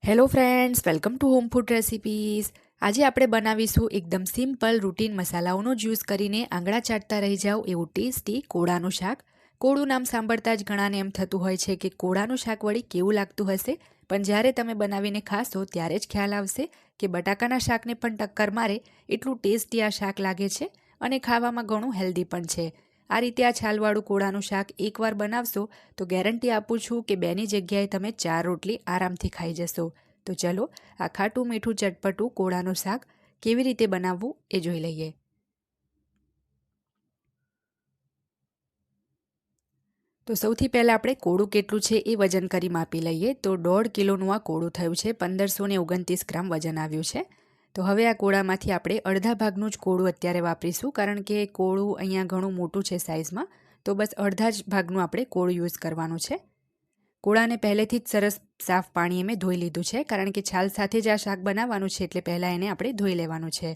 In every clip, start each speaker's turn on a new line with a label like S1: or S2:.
S1: Hello friends, welcome to home food recipes. આજે આપણે બનાવીશું એકદમ સિમ્પલ રૂટીન મસાલાઓનો જ્યુસ કરીને આંગળા ચાટતા રહી જાઓ એવું ટેસ્ટી કોળાનું શાક. કોળું નામ સાંભળતા જ ઘણાને એમ થતું હોય છે કે કોળાનું શાક વળી કેવું લાગતું હશે, પણ જ્યારે તમે બનાવીને ખાશો ત્યારે જ ખ્યાલ આવશે કે બટાકાના શાકને પણ ટક્કર મારે એટલું ટેસ્ટી આ શાક લાગે છે અને ખાવામાં ઘણું હેલ્ધી પણ છે. આ રીતે આ છાલવાળું કોળાનું શાક એકવાર બનાવશો તો ગેરંટી આપું છું કે બેની જગ્યાએ તમે 4 રોટલી આરામથી ખાઈ જશો. તો ચલો આ ખાટું મીઠું ચટપટું કોળાનું શાક કેવી રીતે બનાવવું એ જોઈ લઈએ. તો સૌથી પહેલાં આપણે કોળું કેટલું છે એ વજન કરી માપી લઈએ. તો 1.5 કિલોનું આ કોળું થયું છે, 1529 ગ્રામ વજન આવ્યું છે. તો હવે આ કોળામાંથી આપણે અડધા ભાગનું જ કોળું અત્યારે વાપરીશું, કારણ કે કોળું અહીંયા ઘણું મોટું છે સાઇઝમાં. તો બસ અડધા જ ભાગનું આપણે કોળું યુઝ કરવાનું છે. કોળાને પહેલેથી જ સરસ સાફ પાણીએ મેં ધોઈ લીધું છે, કારણ કે છાલ સાથે જ આ શાક બનાવવાનું છે એટલે પહેલાં એને આપણે ધોઈ લેવાનું છે.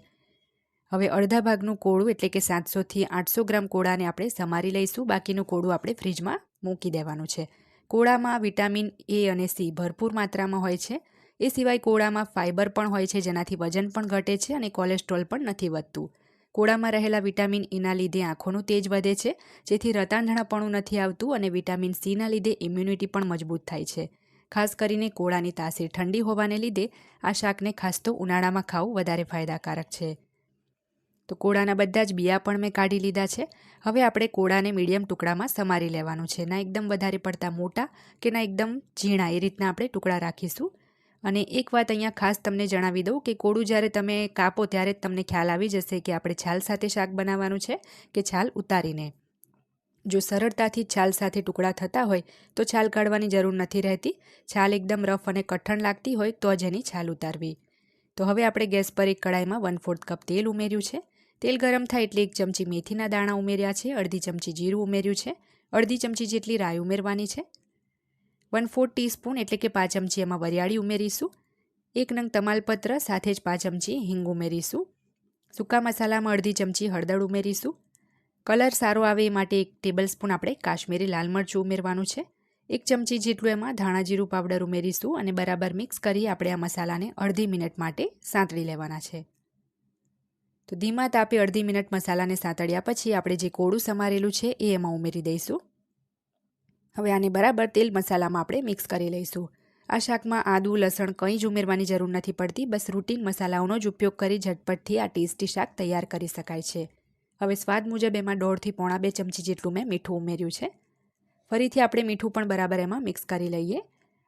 S1: હવે અડધા ભાગનું કોળું એટલે કે 700થી 800 ગ્રામ કોળાને આપણે સમારી લઈશું. બાકીનું કોળું આપણે ફ્રીજમાં મૂકી દેવાનું છે. કોળામાં વિટામિન એ અને સી ભરપૂર માત્રામાં હોય છે. એ સિવાય કોળામાં ફાઇબર પણ હોય છે, જેનાથી વજન પણ ઘટે છે અને કોલેસ્ટ્રોલ પણ નથી વધતું. કોળામાં રહેલા વિટામિન એના લીધે આંખોનું તેજ વધે છે, જેથી રતાંધણાપણું નથી આવતું, અને વિટામિન સીના લીધે ઇમ્યુનિટી પણ મજબૂત થાય છે. ખાસ કરીને કોળાની તાસીર ઠંડી હોવાને લીધે આ શાકને ખાસ તો ઉનાળામાં ખાવું વધારે ફાયદાકારક છે. તો કોળાના બધા જ બિયા પણ મેં કાઢી લીધા છે. હવે આપણે કોળાને મીડિયમ ટુકડામાં સમારી લેવાનું છે. ના એકદમ વધારે પડતા મોટા કે ના એકદમ ઝીણા, એ રીતના આપણે ટુકડા રાખીશું. અને એક વાત અહીંયા ખાસ તમને જણાવી દઉં કે કોળું જ્યારે તમે કાપો ત્યારે જ તમને ખ્યાલ આવી જશે કે આપણે છાલ સાથે શાક બનાવવાનું છે કે છાલ ઉતારીને. જો સરળતાથી છાલ સાથે ટુકડા થતા હોય તો છાલ કાઢવાની જરૂર નથી રહેતી. છાલ એકદમ રફ અને કઠણ લાગતી હોય તો જ એની છાલ ઉતારવી. તો હવે આપણે ગેસ પર એક કડાઈમાં 1/4 કપ તેલ ઉમેર્યું છે. તેલ ગરમ થાય એટલે 1 ચમચી મેથીના દાણા ઉમેર્યા છે, અડધી ચમચી જીરું ઉમેર્યું છે, અડધી ચમચી જેટલી રાઈ ઉમેરવાની છે, 1/4 ટીસ્પૂન એટલે કે 5 ચમચી એમાં વરિયાળી ઉમેરીશું, 1 નંગ તમાલપત્ર સાથે જ 5 ચમચી હિંગ ઉમેરીશું, સૂકા મસાલામાં અડધી ચમચી હળદર ઉમેરીશું. કલર સારો આવે એ માટે 1 ટેબલસ્પૂન આપણે કાશ્મીરી લાલ મરચું ઉમેરવાનું છે, 1 ચમચી જેટલું એમાં ધાણા જીરું પાવડર ઉમેરીશું અને બરાબર મિક્સ કરી આપણે આ મસાલાને અડધી મિનિટ માટે સાંતળી લેવાના છે. તો ધીમા તાપે અડધી મિનિટ મસાલાને સાંતળ્યા પછી આપણે જે કોળું સમારેલું છે એ એમાં ઉમેરી દઈશું. હવે આને બરાબર તેલ મસાલામાં આપણે મિક્સ કરી લઈશું. આ શાકમાં આદું લસણ કંઈ જ ઉમેરવાની જરૂર નથી પડતી. બસ રૂટીન મસાલાઓનો જ ઉપયોગ કરી ઝટપટથી આ ટેસ્ટી શાક તૈયાર કરી શકાય છે. હવે સ્વાદ મુજબ એમાં 1.5 થી પોણા 2 ચમચી જેટલું મેં મીઠું ઉમેર્યું છે. ફરીથી આપણે મીઠું પણ બરાબર એમાં મિક્સ કરી લઈએ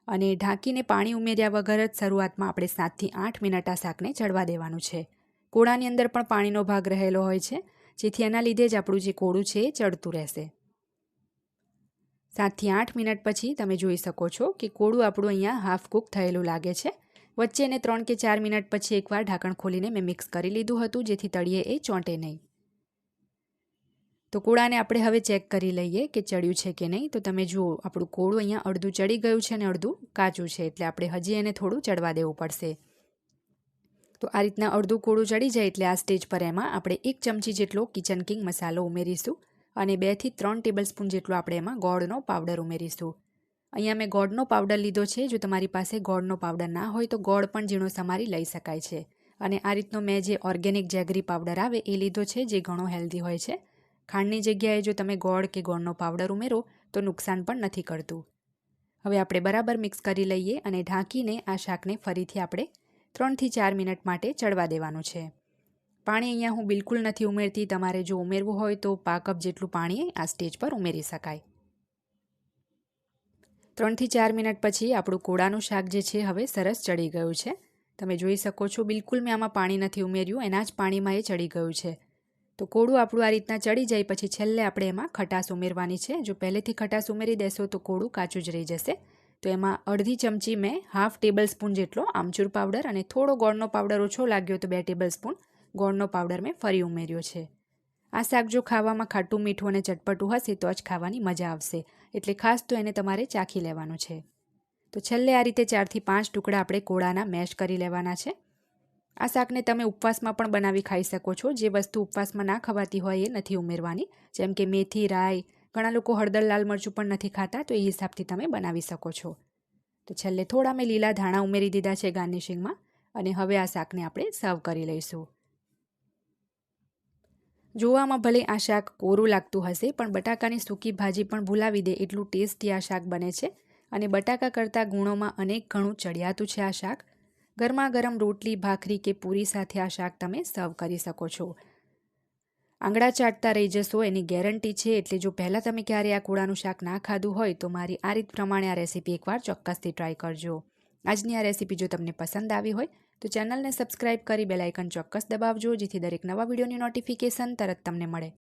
S1: અને ઢાંકીને પાણી ઉમેર્યા વગર જ શરૂઆતમાં આપણે 7થી 8 મિનિટ આ શાકને ચડવા દેવાનું છે. કોળાની અંદર પણ પાણીનો ભાગ રહેલો હોય છે, જેથી એના લીધે જ આપણું જે કોળું છે એ ચડતું રહેશે. 7થી 8 મિનિટ પછી તમે જોઈ શકો છો કે કોળું આપણું અહીંયા હાફ કૂક થયેલું લાગે છે. વચ્ચે એને 3 કે 4 મિનિટ પછી એકવાર ઢાંકણ ખોલીને મેં મિક્સ કરી લીધું હતું, જેથી તળિયે એ ચોંટે નહીં. તો કોળાને આપણે હવે ચેક કરી લઈએ કે ચડ્યું છે કે નહીં. તો તમે જુઓ, આપણું કોળું અહીંયા અડધું ચડી ગયું છે અને અડધું કાચું છે, એટલે આપણે હજી એને થોડું ચડવા દેવું પડશે. તો આ રીતના અડધું કોળું ચડી જાય એટલે આ સ્ટેજ પર એમાં આપણે 1 ચમચી જેટલો કિચન કિંગ મસાલો ઉમેરીશું અને 2 થી 3 ટેબલસ્પૂન જેટલો આપણે એમાં ગોળનો પાવડર ઉમેરીશું. અહીંયા મેં ગોળનો પાવડર લીધો છે. જો તમારી પાસે ગોળનો પાવડર ના હોય તો ગોળ પણ ઝીણો સમારી લઈ શકાય છે. અને આ રીતનો મેં જે ઓર્ગેનિક જેગરી પાવડર આવે એ લીધો છે, જે ઘણો હેલ્ધી હોય છે. ખાંડની જગ્યાએ જો તમે ગોળ કે ગોળનો પાવડર ઉમેરો તો નુકસાન પણ નથી કરતું. હવે આપણે બરાબર મિક્સ કરી લઈએ અને ઢાંકીને આ શાકને ફરીથી આપણે 3 થી 4 મિનિટ માટે ચડવા દેવાનું છે. પાણી અહીંયા હું બિલકુલ નથી ઉમેરતી. તમારે જો ઉમેરવું હોય તો પા કપ જેટલું પાણી આ સ્ટેજ પર ઉમેરી શકાય. 3 થી 4 મિનિટ પછી આપણું કોળાનું શાક જે છે હવે સરસ ચડી ગયું છે. તમે જોઈ શકો છો, બિલકુલ મેં આમાં પાણી નથી ઉમેર્યું, એના જ પાણીમાં એ ચડી ગયું છે. તો કોળું આપણું આ રીતના ચડી જાય પછી છેલ્લે આપણે એમાં ખટાશ ઉમેરવાની છે. જો પહેલેથી ખટાશ ઉમેરી દેશો તો કોળું કાચું જ રહી જશે. તો એમાં અડધી ચમચી મેં હાફ ટેબલ સ્પૂન જેટલો આમચૂર પાવડર અને થોડો ગોળનો પાવડર ઓછો લાગ્યો તો 2 ટેબલ સ્પૂન ગોળનો પાવડર મેં ફરી ઉમેર્યો છે. આ શાક જો ખાવામાં ખાટું મીઠું અને ચટપટું હશે તો જ ખાવાની મજા આવશે, એટલે ખાસ તો એને તમારે ચાખી લેવાનું છે. તો છેલ્લે આ રીતે 4 થી 5 ટુકડા આપણે કોળાના મેશ કરી લેવાના છે. આ શાકને તમે ઉપવાસમાં પણ બનાવી ખાઈ શકો છો. જે વસ્તુ ઉપવાસમાં ના ખવાતી હોય એ નથી ઉમેરવાની, જેમ કે મેથી, રાઈ. ઘણા લોકો હળદર લાલ મરચું પણ નથી ખાતા, તો એ હિસાબથી તમે બનાવી શકો છો. તો છેલ્લે થોડા મેં લીલા ધાણા ઉમેરી દીધા છે ગાર્નિશિંગમાં અને હવે આ શાકને આપણે સર્વ કરી લઈશું. જોવામાં ભલે આ શાક કોરું લાગતું હશે પણ બટાકાની સૂકી ભાજી પણ ભૂલાવી દે એટલું ટેસ્ટી આ શાક બને છે અને બટાકા કરતાં ગુણોમાં અનેક ગણું ચડિયાતું છે આ શાક. ગરમા ગરમ રોટલી, ભાખરી કે પૂરી સાથે આ શાક તમે સર્વ કરી શકો છો. આંગળા ચાટતા રહી જશો એની ગેરંટી છે. એટલે જો પહેલાં તમે ક્યારે આ કોળાનું શાક ના ખાધું હોય તો મારી આ રીત પ્રમાણે આ રેસીપી એકવાર ચોક્કસથી ટ્રાય કરજો. આજની આ રેસીપી જો તમને પસંદ આવી હોય તો ચેનલને સબસ્ક્રાઇબ કરી બેલ આઇકન ચોક્કસ દબાવજો જેથી દરેક નવા વિડીયોની નોટિફિકેશન તરત તમને મળે.